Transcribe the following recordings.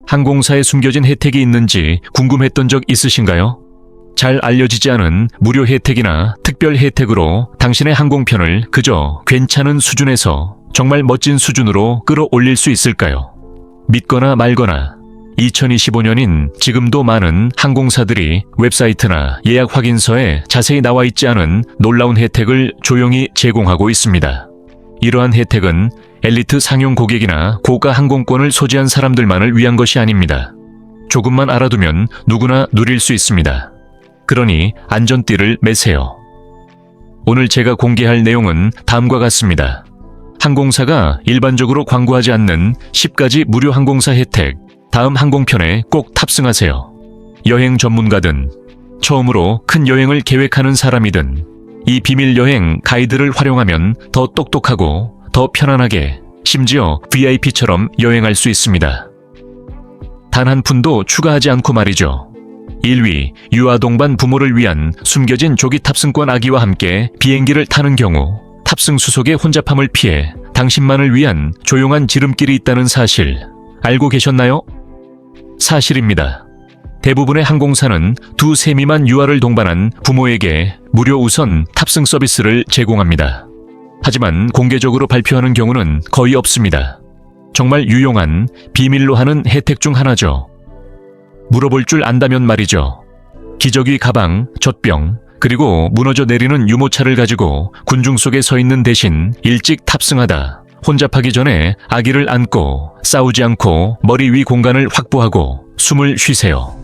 항공사에 숨겨진 혜택이 있는지 궁금했던 적 있으신가요? 잘 알려지지 않은 무료 혜택이나 특별 혜택으로 당신의 항공편을 그저 괜찮은 수준에서 정말 멋진 수준으로 끌어올릴 수 있을까요? 믿거나 말거나 2025년인 지금도 많은 항공사들이 웹사이트나 예약 확인서에 자세히 나와 있지 않은 놀라운 혜택을 조용히 제공하고 있습니다. 이러한 혜택은 엘리트 상용 고객이나 고가 항공권을 소지한 사람들만을 위한 것이 아닙니다. 조금만 알아두면 누구나 누릴 수 있습니다. 그러니 안전띠를 매세요. 오늘 제가 공개할 내용은 다음과 같습니다. 항공사가 일반적으로 광고하지 않는 10가지 무료 항공사 혜택, 다음 항공편에 꼭 탑승하세요. 여행 전문가든, 처음으로 큰 여행을 계획하는 사람이든, 이 비밀 여행 가이드를 활용하면 더 똑똑하고 더 편안하게, 심지어 VIP처럼 여행할 수 있습니다. 단 한 푼도 추가하지 않고 말이죠. 1위, 유아 동반 부모를 위한 숨겨진 조기 탑승권 아기와 함께 비행기를 타는 경우 탑승 수속의 혼잡함을 피해 당신만을 위한 조용한 지름길이 있다는 사실 알고 계셨나요? 사실입니다. 대부분의 항공사는 두세 미만 유아를 동반한 부모에게 무료 우선 탑승 서비스를 제공합니다. 하지만 공개적으로 발표하는 경우는 거의 없습니다. 정말 유용한 비밀로 하는 혜택 중 하나죠. 물어볼 줄 안다면 말이죠. 기저귀 가방, 젖병, 그리고 무너져 내리는 유모차를 가지고 군중 속에 서 있는 대신 일찍 탑승하다. 혼잡하기 전에 아기를 안고 싸우지 않고 머리 위 공간을 확보하고 숨을 쉬세요.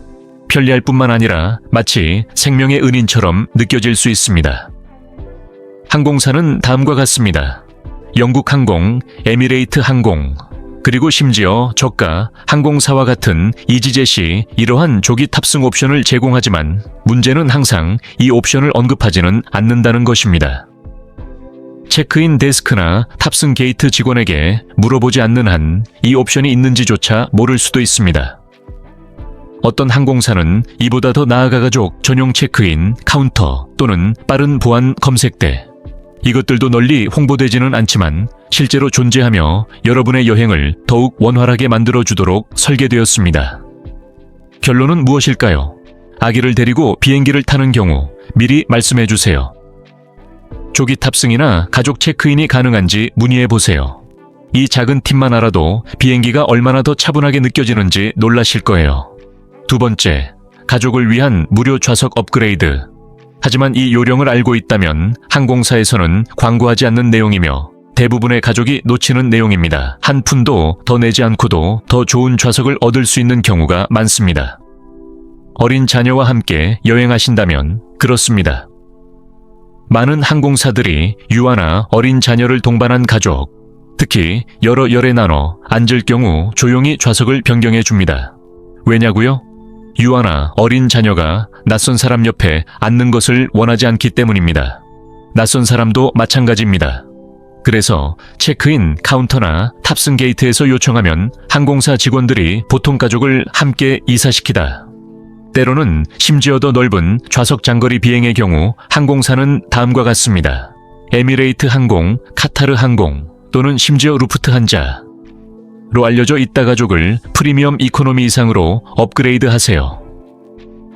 편리할 뿐만 아니라 마치 생명의 은인처럼 느껴질 수 있습니다. 항공사는 다음과 같습니다. 영국 항공, 에미레이트 항공, 그리고 심지어 저가 항공사와 같은 이지젯이 이러한 조기 탑승 옵션을 제공하지만 문제는 항상 이 옵션을 언급하지는 않는다는 것입니다. 체크인 데스크나 탑승 게이트 직원에게 물어보지 않는 한 이 옵션이 있는지조차 모를 수도 있습니다. 어떤 항공사는 이보다 더 나아가 가족 전용 체크인, 카운터 또는 빠른 보안 검색대, 이것들도 널리 홍보되지는 않지만 실제로 존재하며 여러분의 여행을 더욱 원활하게 만들어주도록 설계되었습니다. 결론은 무엇일까요? 아기를 데리고 비행기를 타는 경우 미리 말씀해주세요. 조기 탑승이나 가족 체크인이 가능한지 문의해보세요. 이 작은 팁만 알아도 비행기가 얼마나 더 차분하게 느껴지는지 놀라실 거예요. 두 번째, 가족을 위한 무료 좌석 업그레이드. 하지만 이 요령을 알고 있다면 항공사에서는 광고하지 않는 내용이며 대부분의 가족이 놓치는 내용입니다. 한 푼도 더 내지 않고도 더 좋은 좌석을 얻을 수 있는 경우가 많습니다. 어린 자녀와 함께 여행하신다면 그렇습니다. 많은 항공사들이 유아나 어린 자녀를 동반한 가족, 특히 여러 열에 나눠 앉을 경우 조용히 좌석을 변경해 줍니다. 왜냐고요? 유아나 어린 자녀가 낯선 사람 옆에 앉는 것을 원하지 않기 때문입니다. 낯선 사람도 마찬가지입니다. 그래서 체크인 카운터나 탑승 게이트에서 요청하면 항공사 직원들이 보통 가족을 함께 이사시키다. 때로는 심지어 더 넓은 좌석 장거리 비행의 경우 항공사는 다음과 같습니다. 에미레이트 항공, 카타르 항공 또는 심지어 루프트한자로 알려져 있다. 가족을 프리미엄 이코노미 이상으로 업그레이드 하세요.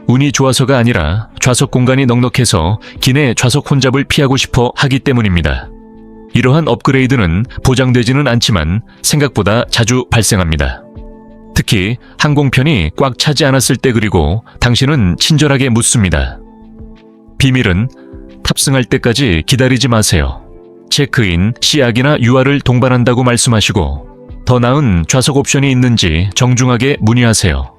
운이 좋아서가 아니라 좌석 공간이 넉넉해서 기내 좌석 혼잡을 피하고 싶어 하기 때문입니다. 이러한 업그레이드는 보장되지는 않지만 생각보다 자주 발생합니다. 특히 항공편이 꽉 차지 않았을 때, 그리고 당신은 친절하게 묻습니다. 비밀은 탑승할 때까지 기다리지 마세요. 체크인 시 아기나 유아를 동반한다고 말씀하시고 더 나은 좌석 옵션이 있는지 정중하게 문의하세요.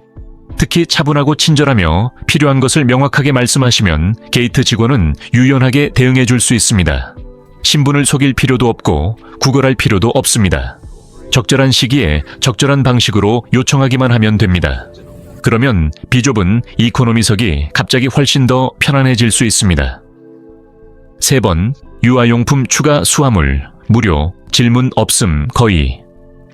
특히 차분하고 친절하며 필요한 것을 명확하게 말씀하시면 게이트 직원은 유연하게 대응해 줄 수 있습니다. 신분을 속일 필요도 없고 구걸할 필요도 없습니다. 적절한 시기에 적절한 방식으로 요청하기만 하면 됩니다. 그러면 비좁은 이코노미석이 갑자기 훨씬 더 편안해질 수 있습니다. 3번, 유아용품 추가 수화물, 무료, 질문 없음 거의.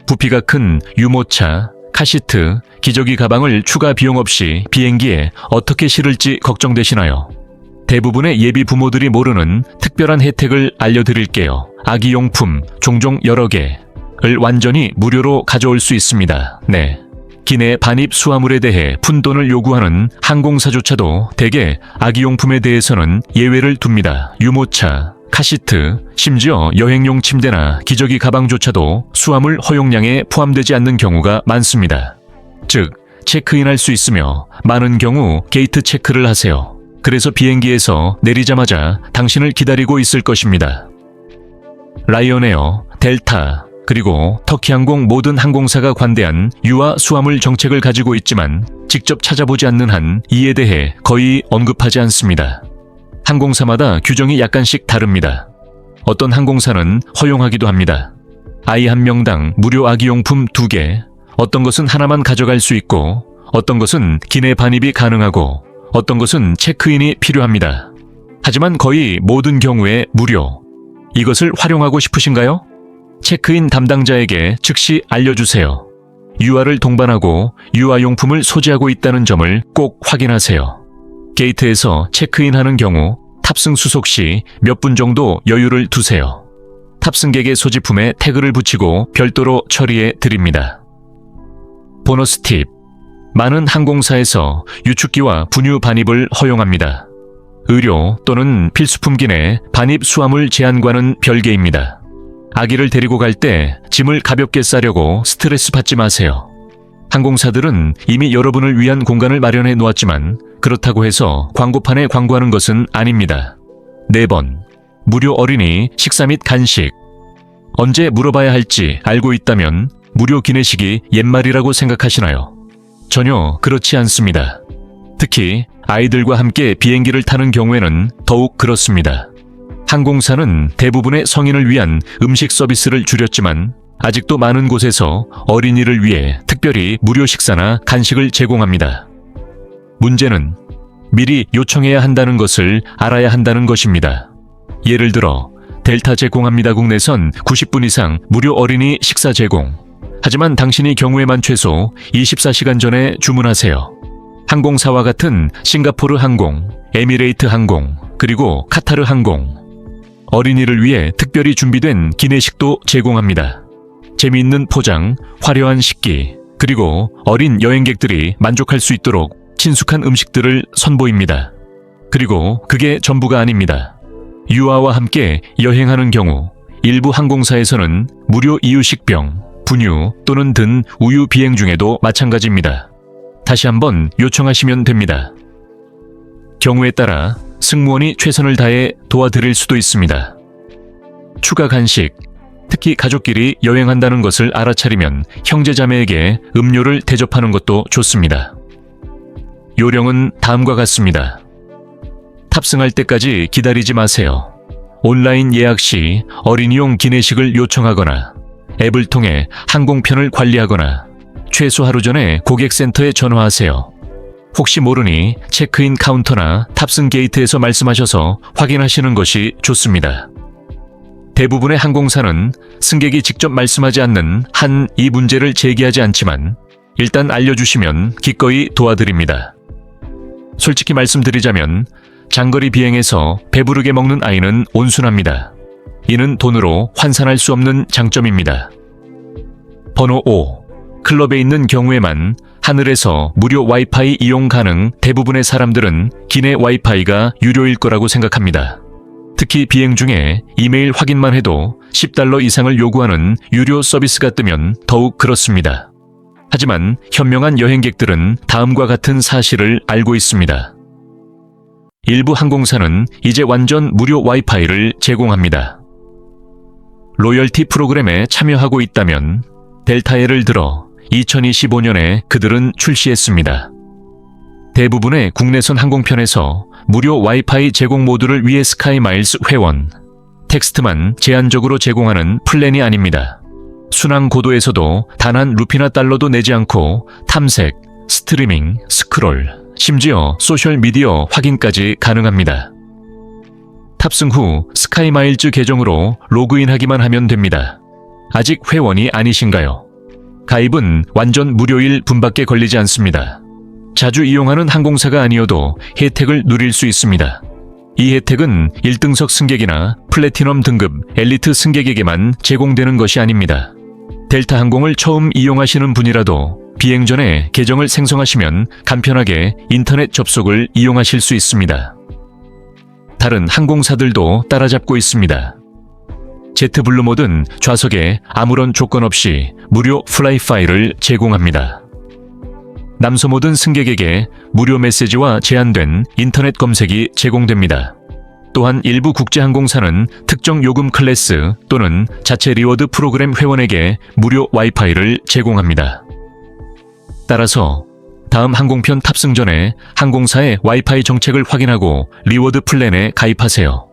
부피가 큰 유모차, 카시트, 기저귀 가방을 추가 비용 없이 비행기에 어떻게 실을지 걱정되시나요? 대부분의 예비 부모들이 모르는 특별한 혜택을 알려드릴게요. 아기용품 종종 여러 개를 완전히 무료로 가져올 수 있습니다. 네. 기내 반입 수화물에 대해 푼돈을 요구하는 항공사조차도 대개 아기용품에 대해서는 예외를 둡니다. 유모차, 카시트, 심지어 여행용 침대나 기저귀 가방조차도 수화물 허용량에 포함되지 않는 경우가 많습니다. 즉, 체크인할 수 있으며 많은 경우 게이트 체크를 하세요. 그래서 비행기에서 내리자마자 당신을 기다리고 있을 것입니다. 라이언에어, 델타, 그리고 터키항공 모든 항공사가 관대한 유아 수화물 정책을 가지고 있지만 직접 찾아보지 않는 한 이에 대해 거의 언급하지 않습니다. 항공사마다 규정이 약간씩 다릅니다. 어떤 항공사는 허용하기도 합니다. 아이 한 명당 무료 아기용품 2개, 어떤 것은 하나만 가져갈 수 있고 어떤 것은 기내 반입이 가능하고 어떤 것은 체크인이 필요합니다. 하지만 거의 모든 경우에 무료. 이것을 활용하고 싶으신가요? 체크인 담당자에게 즉시 알려주세요. 유아를 동반하고 유아용품을 소지하고 있다는 점을 꼭 확인하세요. 게이트에서 체크인하는 경우 탑승 수속 시 몇 분 정도 여유를 두세요. 탑승객의 소지품에 태그를 붙이고 별도로 처리해 드립니다. 보너스 팁. 많은 항공사에서 유축기와 분유 반입을 허용합니다. 의료 또는 필수품 기내 반입 수화물 제한과는 별개입니다. 아기를 데리고 갈 때 짐을 가볍게 싸려고 스트레스 받지 마세요. 항공사들은 이미 여러분을 위한 공간을 마련해 놓았지만 그렇다고 해서 광고판에 광고하는 것은 아닙니다. 4번. 무료 어린이 식사 및 간식. 언제 물어봐야 할지 알고 있다면 무료 기내식이 옛말이라고 생각하시나요? 전혀 그렇지 않습니다. 특히 아이들과 함께 비행기를 타는 경우에는 더욱 그렇습니다. 항공사는 대부분의 성인을 위한 음식 서비스를 줄였지만 아직도 많은 곳에서 어린이를 위해 특별히 무료 식사나 간식을 제공합니다. 문제는 미리 요청해야 한다는 것을 알아야 한다는 것입니다. 예를 들어 델타 제공합니다 국내선 90분 이상 무료 어린이 식사 제공. 하지만 당신이 경우에만 최소 24시간 전에 주문하세요. 항공사와 같은 싱가포르 항공, 에미레이트 항공, 그리고 카타르 항공. 어린이를 위해 특별히 준비된 기내식도 제공합니다. 재미있는 포장, 화려한 식기, 그리고 어린 여행객들이 만족할 수 있도록 친숙한 음식들을 선보입니다. 그리고 그게 전부가 아닙니다. 유아와 함께 여행하는 경우 일부 항공사에서는 무료 이유식병, 분유 또는 든 우유 비행 중에도 마찬가지입니다. 다시 한번 요청하시면 됩니다. 경우에 따라 승무원이 최선을 다해 도와드릴 수도 있습니다. 추가 간식, 특히 가족끼리 여행한다는 것을 알아차리면 형제자매에게 음료를 대접하는 것도 좋습니다. 요령은 다음과 같습니다. 탑승할 때까지 기다리지 마세요. 온라인 예약 시 어린이용 기내식을 요청하거나 앱을 통해 항공편을 관리하거나 최소 하루 전에 고객센터에 전화하세요. 혹시 모르니 체크인 카운터나 탑승 게이트에서 말씀하셔서 확인하시는 것이 좋습니다. 대부분의 항공사는 승객이 직접 말씀하지 않는 한 이 문제를 제기하지 않지만 일단 알려주시면 기꺼이 도와드립니다. 솔직히 말씀드리자면 장거리 비행에서 배부르게 먹는 아이는 온순합니다. 이는 돈으로 환산할 수 없는 장점입니다. 번호 5. 클럽에 있는 경우에만 하늘에서 무료 와이파이 이용 가능. 대부분의 사람들은 기내 와이파이가 유료일 거라고 생각합니다. 특히 비행 중에 이메일 확인만 해도 $10 이상을 요구하는 유료 서비스가 뜨면 더욱 그렇습니다. 하지만 현명한 여행객들은 다음과 같은 사실을 알고 있습니다. 일부 항공사는 이제 완전 무료 와이파이를 제공합니다. 로열티 프로그램에 참여하고 있다면 델타 예를 들어 2025년에 그들은 출시했습니다. 대부분의 국내선 항공편에서 무료 와이파이 제공 모두를 위해 스카이마일스 회원, 텍스트만 제한적으로 제공하는 플랜이 아닙니다. 순항 고도에서도 단 한 루피나 달러도 내지 않고 탐색, 스트리밍, 스크롤, 심지어 소셜미디어 확인까지 가능합니다. 탑승 후 스카이마일즈 계정으로 로그인하기만 하면 됩니다. 아직 회원이 아니신가요? 가입은 완전 무료일 분밖에 걸리지 않습니다. 자주 이용하는 항공사가 아니어도 혜택을 누릴 수 있습니다. 이 혜택은 1등석 승객이나 플래티넘 등급 엘리트 승객에게만 제공되는 것이 아닙니다. 델타 항공을 처음 이용하시는 분이라도 비행 전에 계정을 생성하시면 간편하게 인터넷 접속을 이용하실 수 있습니다. 다른 항공사들도 따라잡고 있습니다. 제트블루모든 좌석에 아무런 조건 없이 무료 플라이 파일을 제공합니다. 남소모든 승객에게 무료 메시지와 제한된 인터넷 검색이 제공됩니다. 또한 일부 국제항공사는 특정 요금 클래스 또는 자체 리워드 프로그램 회원에게 무료 와이파이를 제공합니다. 따라서 다음 항공편 탑승 전에 항공사의 와이파이 정책을 확인하고 리워드 플랜에 가입하세요.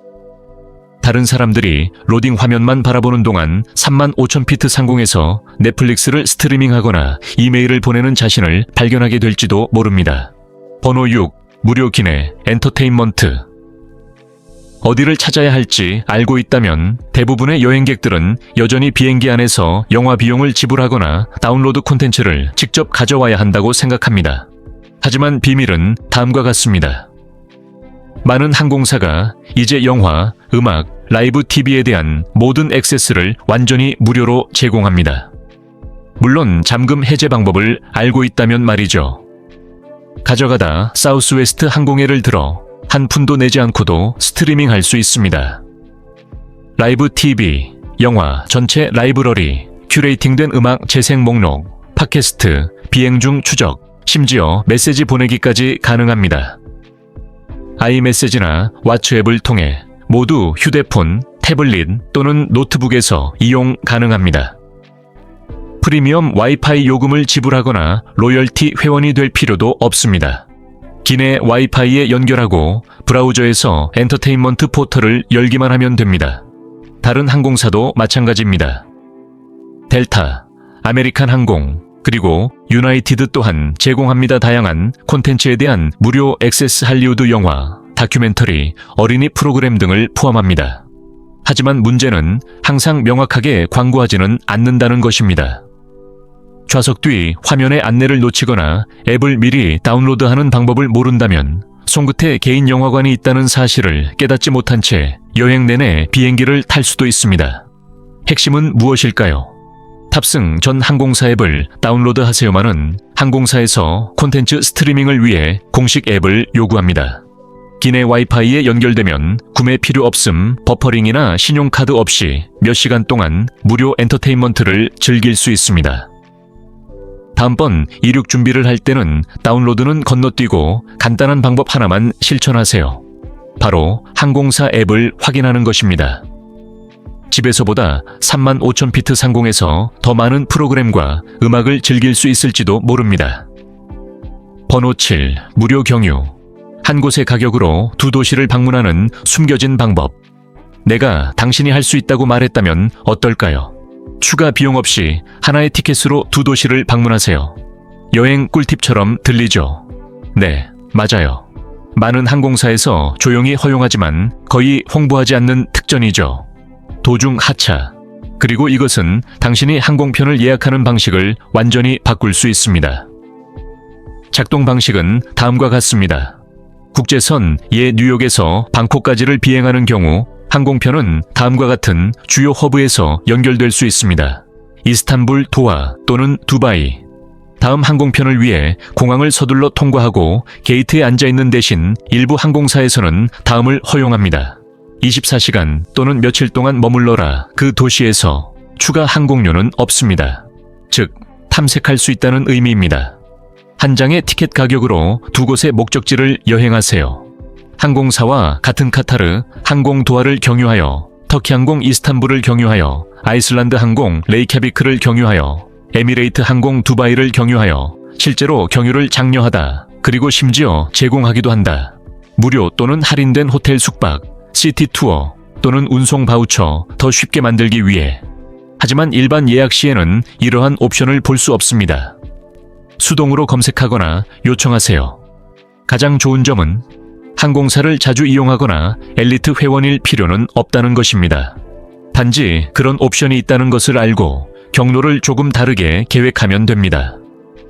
다른 사람들이 로딩 화면만 바라보는 동안 35,000피트 상공에서 넷플릭스를 스트리밍하거나 이메일을 보내는 자신을 발견하게 될지도 모릅니다. 번호 6. 무료 기내 엔터테인먼트. 어디를 찾아야 할지 알고 있다면 대부분의 여행객들은 여전히 비행기 안에서 영화 비용을 지불하거나 다운로드 콘텐츠를 직접 가져와야 한다고 생각합니다. 하지만 비밀은 다음과 같습니다. 많은 항공사가 이제 영화, 음악, 라이브 TV에 대한 모든 액세스를 완전히 무료로 제공합니다. 물론 잠금 해제 방법을 알고 있다면 말이죠. 가져가다 사우스웨스트 항공예를 들어 한 푼도 내지 않고도 스트리밍할 수 있습니다. 라이브 TV, 영화 전체 라이브러리, 큐레이팅된 음악 재생 목록, 팟캐스트, 비행 중 추적, 심지어 메시지 보내기까지 가능합니다. 아이메시지나 왓츠 앱을 통해 모두 휴대폰, 태블릿 또는 노트북에서 이용 가능합니다. 프리미엄 와이파이 요금을 지불하거나 로열티 회원이 될 필요도 없습니다. 기내 와이파이에 연결하고 브라우저에서 엔터테인먼트 포털을 열기만 하면 됩니다. 다른 항공사도 마찬가지입니다. 델타, 아메리칸 항공, 그리고 유나이티드 또한 제공합니다. 다양한 콘텐츠에 대한 무료 액세스 할리우드 영화, 다큐멘터리, 어린이 프로그램 등을 포함합니다. 하지만 문제는 항상 명확하게 광고하지는 않는다는 것입니다. 좌석 뒤 화면의 안내를 놓치거나 앱을 미리 다운로드하는 방법을 모른다면 손끝에 개인 영화관이 있다는 사실을 깨닫지 못한 채 여행 내내 비행기를 탈 수도 있습니다. 핵심은 무엇일까요? 탑승 전 항공사 앱을 다운로드하세요만은 항공사에서 콘텐츠 스트리밍을 위해 공식 앱을 요구합니다. 기내 와이파이에 연결되면 구매 필요 없음, 버퍼링이나 신용카드 없이 몇 시간 동안 무료 엔터테인먼트를 즐길 수 있습니다. 다음번 이륙 준비를 할 때는 다운로드는 건너뛰고 간단한 방법 하나만 실천하세요. 바로 항공사 앱을 확인하는 것입니다. 집에서보다 35,000피트 상공에서 더 많은 프로그램과 음악을 즐길 수 있을지도 모릅니다. 번호 7. 무료 경유. 한 곳의 가격으로 두 도시를 방문하는 숨겨진 방법. 내가 당신이 할 수 있다고 말했다면 어떨까요? 추가 비용 없이 하나의 티켓으로 두 도시를 방문하세요. 여행 꿀팁처럼 들리죠? 네, 맞아요. 많은 항공사에서 조용히 허용하지만 거의 홍보하지 않는 특전이죠. 도중 하차. 그리고 이것은 당신이 항공편을 예약하는 방식을 완전히 바꿀 수 있습니다. 작동 방식은 다음과 같습니다. 국제선 뉴욕에서 방콕까지를 비행하는 경우 항공편은 다음과 같은 주요 허브에서 연결될 수 있습니다. 이스탄불, 도하 또는 두바이. 다음 항공편을 위해 공항을 서둘러 통과하고 게이트에 앉아있는 대신 일부 항공사에서는 다음을 허용합니다. 24시간 또는 며칠 동안 머물러라. 그 도시에서 추가 항공료는 없습니다. 즉, 탐색할 수 있다는 의미입니다. 한 장의 티켓 가격으로 두 곳의 목적지를 여행하세요. 항공사와 같은 카타르 항공 도하를 경유하여, 터키 항공 이스탄불을 경유하여, 아이슬란드 항공 레이캬비크를 경유하여, 에미레이트 항공 두바이를 경유하여 실제로 경유를 장려하다. 그리고 심지어 제공하기도 한다. 무료 또는 할인된 호텔 숙박, 시티 투어 또는 운송 바우처 더 쉽게 만들기 위해. 하지만 일반 예약 시에는 이러한 옵션을 볼 수 없습니다. 수동으로 검색하거나 요청하세요. 가장 좋은 점은 항공사를 자주 이용하거나 엘리트 회원일 필요는 없다는 것입니다. 단지 그런 옵션이 있다는 것을 알고 경로를 조금 다르게 계획하면 됩니다.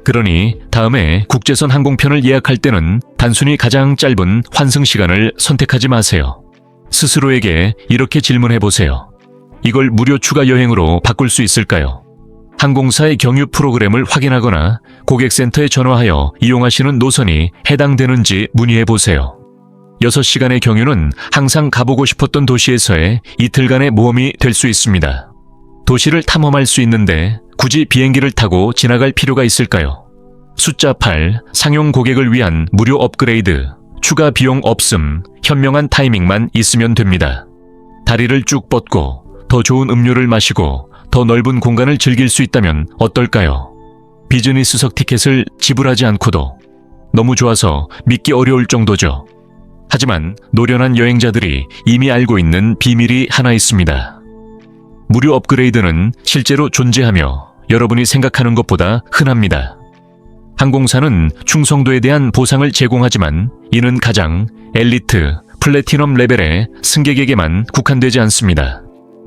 그러니 다음에 국제선 항공편을 예약할 때는 단순히 가장 짧은 환승 시간을 선택하지 마세요. 스스로에게 이렇게 질문해 보세요. 이걸 무료 추가 여행으로 바꿀 수 있을까요? 항공사의 경유 프로그램을 확인하거나 고객센터에 전화하여 이용하시는 노선이 해당되는지 문의해 보세요. 6시간의 경유는 항상 가보고 싶었던 도시에서의 이틀간의 모험이 될 수 있습니다. 도시를 탐험할 수 있는데 굳이 비행기를 타고 지나갈 필요가 있을까요? 숫자 8, 상용 고객을 위한 무료 업그레이드, 추가 비용 없음, 현명한 타이밍만 있으면 됩니다. 다리를 쭉 뻗고 더 좋은 음료를 마시고 더 넓은 공간을 즐길 수 있다면 어떨까요? 비즈니스석 티켓을 지불하지 않고도 너무 좋아서 믿기 어려울 정도죠. 하지만 노련한 여행자들이 이미 알고 있는 비밀이 하나 있습니다. 무료 업그레이드는 실제로 존재하며 여러분이 생각하는 것보다 흔합니다. 항공사는 충성도에 대한 보상을 제공하지만 이는 가장 엘리트, 플래티넘 레벨의 승객에게만 국한되지 않습니다.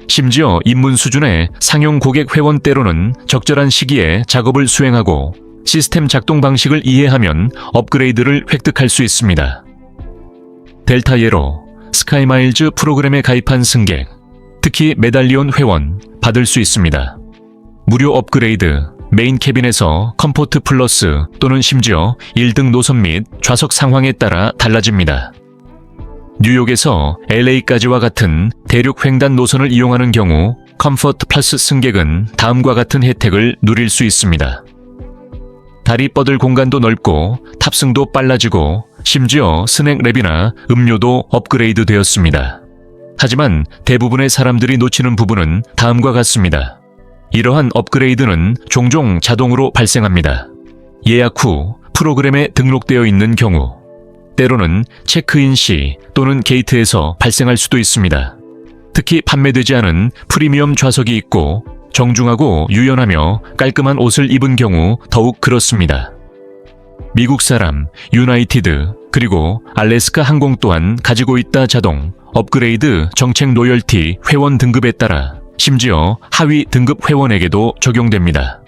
심지어 입문 수준의 상용 고객 회원 때로는 적절한 시기에 작업을 수행하고 시스템 작동 방식을 이해하면 업그레이드를 획득할 수 있습니다. 델타 예로 스카이마일즈 프로그램에 가입한 승객, 특히 메달리온 회원 받을 수 있습니다. 무료 업그레이드, 메인 캐빈에서 컴포트 플러스 또는 심지어 1등 노선 및 좌석 상황에 따라 달라집니다. 뉴욕에서 LA까지와 같은 대륙 횡단 노선을 이용하는 경우 컴포트 플러스 승객은 다음과 같은 혜택을 누릴 수 있습니다. 다리 뻗을 공간도 넓고 탑승도 빨라지고 심지어 스낵 랩이나 음료도 업그레이드 되었습니다. 하지만 대부분의 사람들이 놓치는 부분은 다음과 같습니다. 이러한 업그레이드는 종종 자동으로 발생합니다. 예약 후 프로그램에 등록되어 있는 경우, 때로는 체크인 시 또는 게이트에서 발생할 수도 있습니다. 특히 판매되지 않은 프리미엄 좌석이 있고 정중하고 유연하며 깔끔한 옷을 입은 경우 더욱 그렇습니다. 미국 사람, 유나이티드, 그리고 알래스카 항공 또한 가지고 있다. 자동 업그레이드 정책 로열티 회원 등급에 따라 심지어 하위 등급 회원에게도 적용됩니다.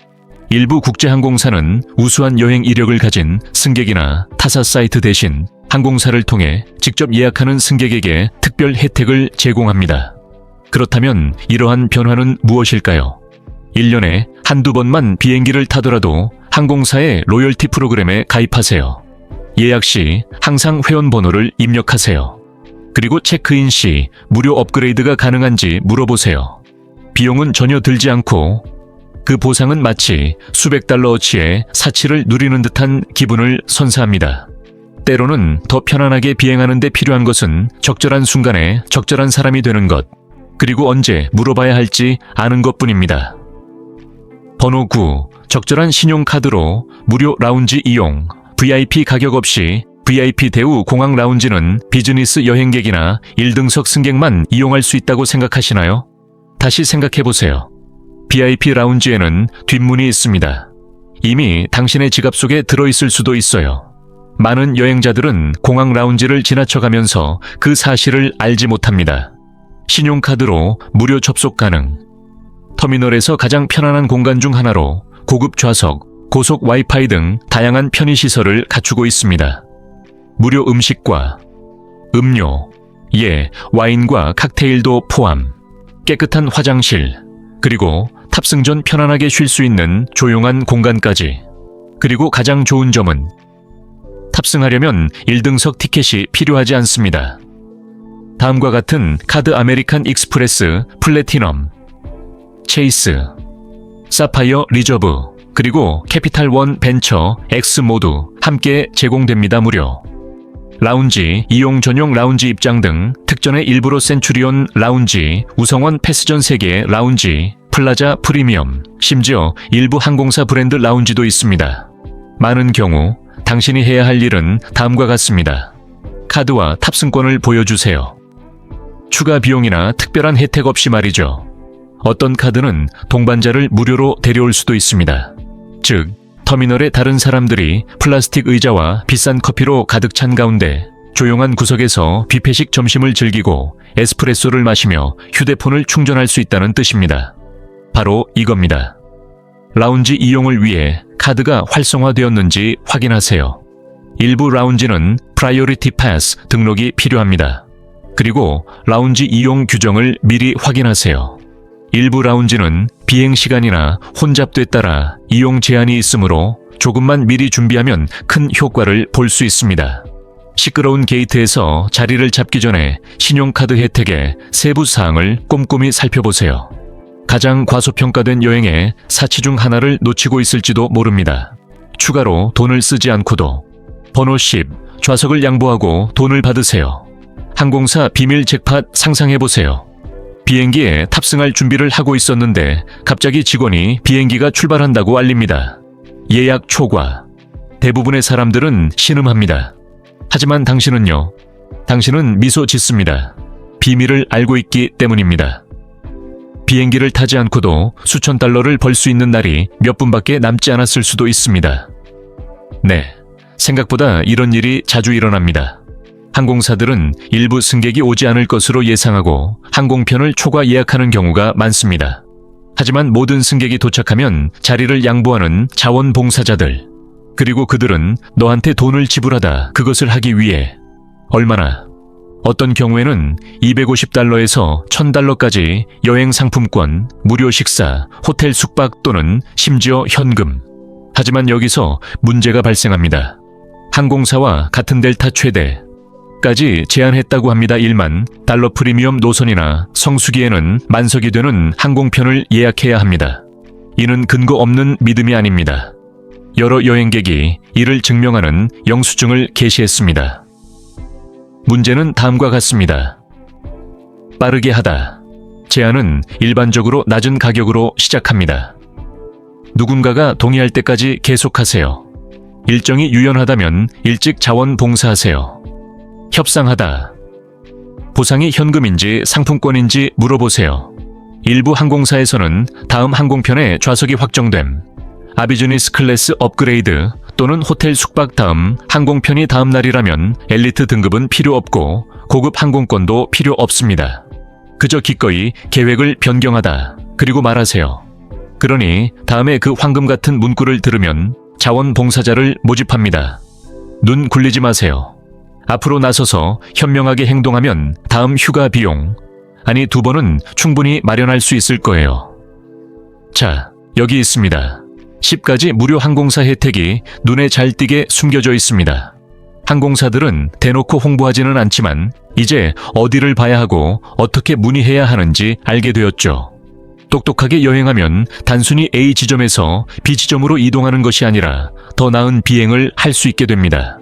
일부 국제항공사는 우수한 여행 이력을 가진 승객이나 타사 사이트 대신 항공사를 통해 직접 예약하는 승객에게 특별 혜택을 제공합니다. 그렇다면 이러한 변화는 무엇일까요? 1년에 한두 번만 비행기를 타더라도 항공사의 로열티 프로그램에 가입하세요. 예약 시 항상 회원 번호를 입력하세요. 그리고 체크인 시 무료 업그레이드가 가능한지 물어보세요. 비용은 전혀 들지 않고 그 보상은 마치 수백 달러어치의 사치를 누리는 듯한 기분을 선사합니다. 때로는 더 편안하게 비행하는 데 필요한 것은 적절한 순간에 적절한 사람이 되는 것, 그리고 언제 물어봐야 할지 아는 것뿐입니다. 번호 9. 적절한 신용카드로 무료 라운지 이용, VIP 가격 없이 VIP 대우 공항 라운지는 비즈니스 여행객이나 1등석 승객만 이용할 수 있다고 생각하시나요? 다시 생각해보세요. VIP 라운지에는 뒷문이 있습니다. 이미 당신의 지갑 속에 들어있을 수도 있어요. 많은 여행자들은 공항 라운지를 지나쳐가면서 그 사실을 알지 못합니다. 신용카드로 무료 접속 가능. 터미널에서 가장 편안한 공간 중 하나로 고급 좌석, 고속 와이파이 등 다양한 편의시설을 갖추고 있습니다. 무료 음식과 음료, 와인과 칵테일도 포함, 깨끗한 화장실, 그리고 탑승 전 편안하게 쉴 수 있는 조용한 공간까지. 그리고 가장 좋은 점은 탑승하려면 1등석 티켓이 필요하지 않습니다. 다음과 같은 카드 아메리칸 익스프레스, 플래티넘, 체이스, 사파이어 리저브, 그리고 캐피탈 원 벤처 X 모두 함께 제공됩니다. 무료 라운지, 이용 전용 라운지 입장 등 특전의 일부로 센츄리온 라운지, 우성원 패스전 3개 라운지, 플라자 프리미엄, 심지어 일부 항공사 브랜드 라운지도 있습니다. 많은 경우 당신이 해야 할 일은 다음과 같습니다. 카드와 탑승권을 보여주세요. 추가 비용이나 특별한 혜택 없이 말이죠. 어떤 카드는 동반자를 무료로 데려올 수도 있습니다. 즉, 터미널에 다른 사람들이 플라스틱 의자와 비싼 커피로 가득 찬 가운데 조용한 구석에서 뷔페식 점심을 즐기고 에스프레소를 마시며 휴대폰을 충전할 수 있다는 뜻입니다. 바로 이겁니다. 라운지 이용을 위해 카드가 활성화되었는지 확인하세요. 일부 라운지는 프라이오리티 패스 등록이 필요합니다. 그리고 라운지 이용 규정을 미리 확인하세요. 일부 라운지는 비행 시간이나 혼잡도에 따라 이용 제한이 있으므로 조금만 미리 준비하면 큰 효과를 볼 수 있습니다. 시끄러운 게이트에서 자리를 잡기 전에 신용카드 혜택의 세부 사항을 꼼꼼히 살펴보세요. 가장 과소평가된 여행의 사치 중 하나를 놓치고 있을지도 모릅니다. 추가로 돈을 쓰지 않고도 번호 10, 좌석을 양보하고 돈을 받으세요. 항공사 비밀 잭팟 상상해보세요. 비행기에 탑승할 준비를 하고 있었는데 갑자기 직원이 비행기가 출발한다고 알립니다. 예약 초과. 대부분의 사람들은 신음합니다. 하지만 당신은요? 당신은 미소 짓습니다. 비밀을 알고 있기 때문입니다. 비행기를 타지 않고도 수천 달러를 벌 수 있는 날이 몇 분밖에 남지 않았을 수도 있습니다. 네, 생각보다 이런 일이 자주 일어납니다. 항공사들은 일부 승객이 오지 않을 것으로 예상하고 항공편을 초과 예약하는 경우가 많습니다. 하지만 모든 승객이 도착하면 자리를 양보하는 자원봉사자들, 그리고 그들은 너한테 돈을 지불하다 그것을 하기 위해 얼마나, 어떤 경우에는 250달러에서 1000달러까지 여행 상품권, 무료 식사, 호텔 숙박 또는 심지어 현금. 하지만 여기서 문제가 발생합니다. 항공사와 같은 델타 최대까지 제한했다고 합니다. 1만 달러 프리미엄 노선이나 성수기에는 만석이 되는 항공편을 예약해야 합니다. 이는 근거 없는 믿음이 아닙니다. 여러 여행객이 이를 증명하는 영수증을 게시했습니다. 문제는 다음과 같습니다. 빠르게 하다. 제한은 일반적으로 낮은 가격으로 시작합니다. 누군가가 동의할 때까지 계속하세요. 일정이 유연하다면 일찍 자원봉사하세요. 협상하다. 보상이 현금인지 상품권인지 물어보세요. 일부 항공사에서는 다음 항공편의 좌석이 확정됨, 아비즈니스 클래스 업그레이드 또는 호텔 숙박 다음 항공편이 다음 날이라면 엘리트 등급은 필요 없고 고급 항공권도 필요 없습니다. 그저 기꺼이 계획을 변경하다. 그리고 말하세요. 그러니 다음에 그 황금 같은 문구를 들으면 자원봉사자를 모집합니다. 눈 굴리지 마세요. 앞으로 나서서 현명하게 행동하면 다음 휴가 비용, 아니 2번은 충분히 마련할 수 있을 거예요. 자, 여기 있습니다. 10가지 무료 항공사 혜택이 눈에 잘 띄게 숨겨져 있습니다. 항공사들은 대놓고 홍보하지는 않지만 이제 어디를 봐야 하고 어떻게 문의해야 하는지 알게 되었죠. 똑똑하게 여행하면 단순히 A 지점에서 B 지점으로 이동하는 것이 아니라 더 나은 비행을 할 수 있게 됩니다.